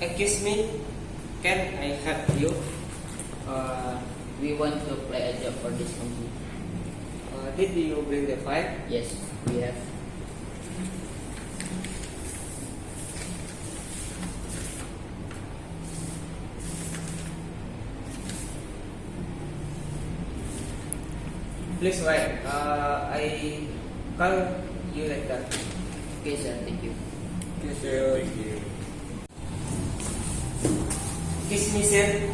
Excuse me, can I help you? We want to apply a job for this company. Did you bring the file? Yes, we have. Please wait. I call you later. Okay, sir. Thank you. Yes, sir. Thank you. Excuse me, sir.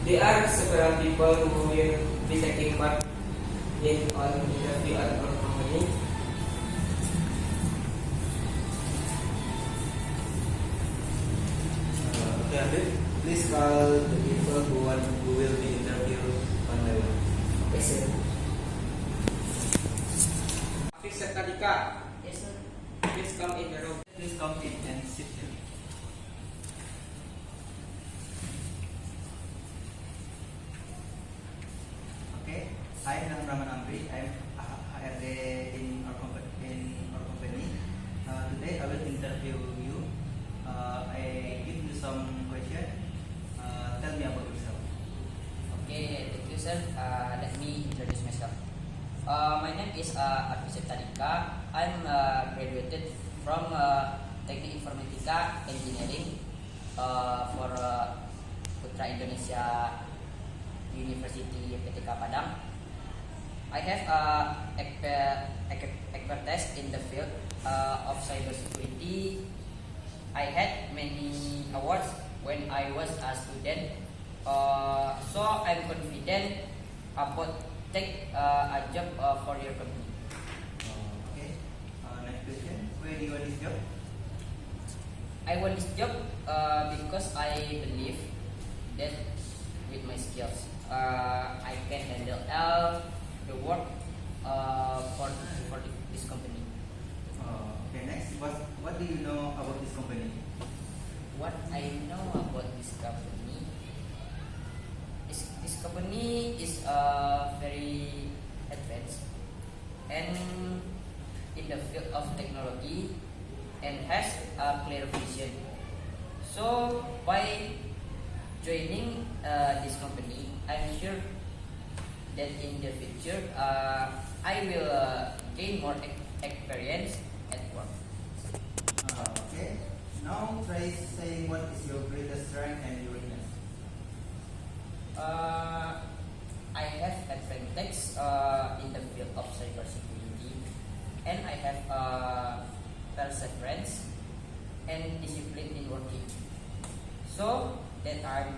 There are several people who will be taking part in an interview at our company. Please call the people who will be interviewed one by one. Yes, sir. Officer Kadika, Yes, sir. please come in the room. Please come in and sit here. Okay, I am Rahman Amri. I am HRD in our company. Today I will interview you. I give you some question. Tell me about yourself. Okay, thank you, sir. Let me introduce myself. My name is Arfisat Tadika. I'm graduated from Teknik Informatika Engineering for Putra Indonesia University PTK Padang. I have expertise in the field of cybersecurity. I had many awards when I was a student, so I'm confident about take a job for your company. Okay. Next question. Where do you want this job? I want this job because I believe that with my skills, I can handle all the work for this company. Okay. Next. What do you know about this company? What I know about this company, this company is very advanced and in the field of technology and has a clear vision. So by joining this company, I'm sure that in the future I will gain more experience at work. Okay. Now try saying what is your greatest strength and your weakness. I have advantage in the field of cybersecurity, and I have perseverance and discipline in working. So that I'm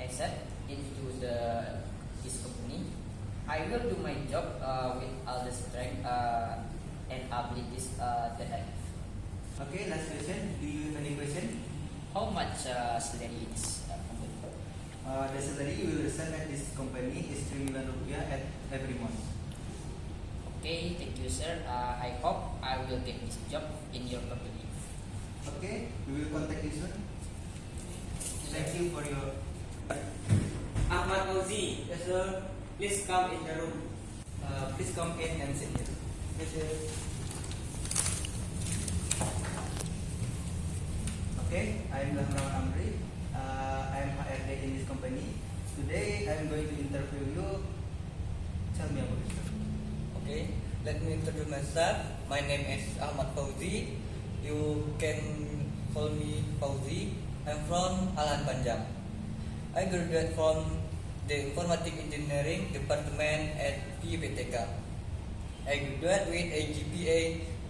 accepted into this company, I will do my job with all the strength and abilities that I have. Okay, last question. Do you have any question? How much salary is company? The salary you will receive at this company is 3 million rupiah at every month. Okay, thank you, sir. I hope I will get this job in your company. Okay, we will contact you soon. Thank you for your. Ahmad Fauzi, yes, sir. Please come in the room. Please come in and sit here. Yes, sir. Okay, I am Rahman Amri. I am HRD in this company. Today I am going to interview you. Tell me about yourself. Okay, let me introduce myself. My name is Ahmad Fauzi. You can call me Fauzi. I'm from Alan Panjang. I graduated from the Informatic Engineering Department at PUPTK. I graduated with a GPA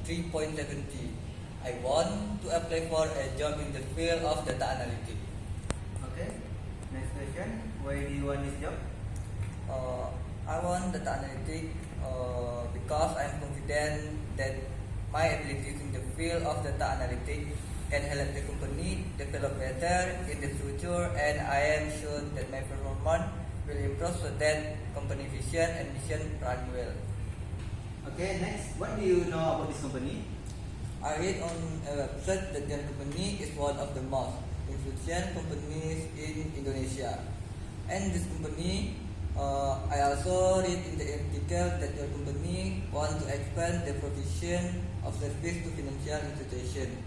3.70. I want to apply for a job in the field of data analytics. Okay, next question. Why do you want this job? I want data analytics because I'm confident that my abilities in the field of data analytics can help the company develop better in the future, and I am sure that my performance will improve so that company vision and mission run well. Okay, next. What do you know about this company? I read on a website that their company is one of the most influential companies in Indonesia. And this company, I also read in the article that your company want to expand the provision of service to financial institutions.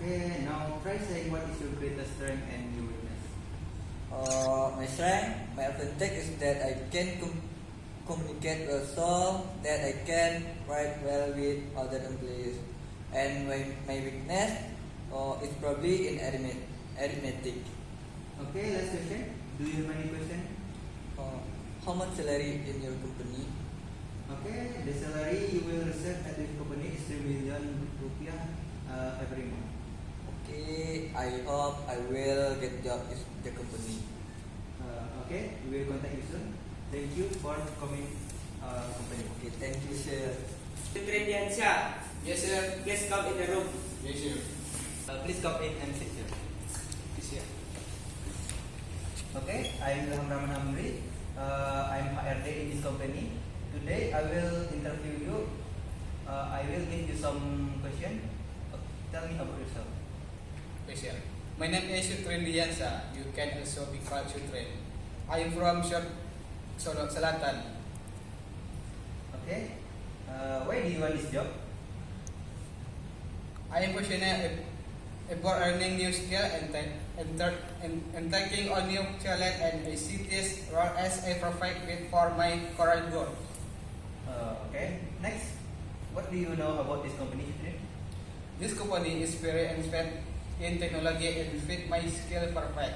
Okay, now try saying what is your greatest strength and your weakness. My strength, my advantage is that I can communicate well, so that I can write well with other employees. And my weakness is probably in arithmetic. Okay, last question. Do you have any question? How much salary in your company? Okay, the salary you will receive at this company is 3 million rupiah every month. Okay, I hope I will get job in the company. Okay, we will contact you soon. Thank you for coming company. Okay, thank you, sir. Trendiansyah. Yes, sir. Please come in the room. Yes, sir. Please come in and sit here. Yes, sir. Okay, I'm Ilham Rahman Amri. I'm HRD in this company. Today I will interview you. I will give you some question. Tell me about yourself. Yes, sir. My name is Trendiansyah. You can also be called Sutren. I am from Sorong Selatan. Okay. Why do you want this job? I am passionate about earning new skill and taking on new challenge, and I see this role as a perfect fit for my current goal. Okay. Next, what do you know about this company? This company is very advanced in technology and fit my skill perfect.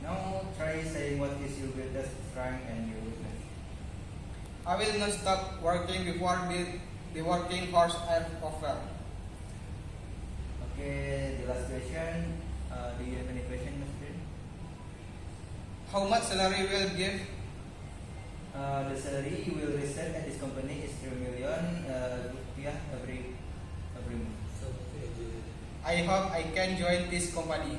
Now try saying what is your greatest strength and your weakness. I will not stop working before the working hours are over. Okay, the last question. Do you have any question, Mr. How much salary will give? The salary you will receive at this company is 3 million rupiah every month. I hope I can join this company.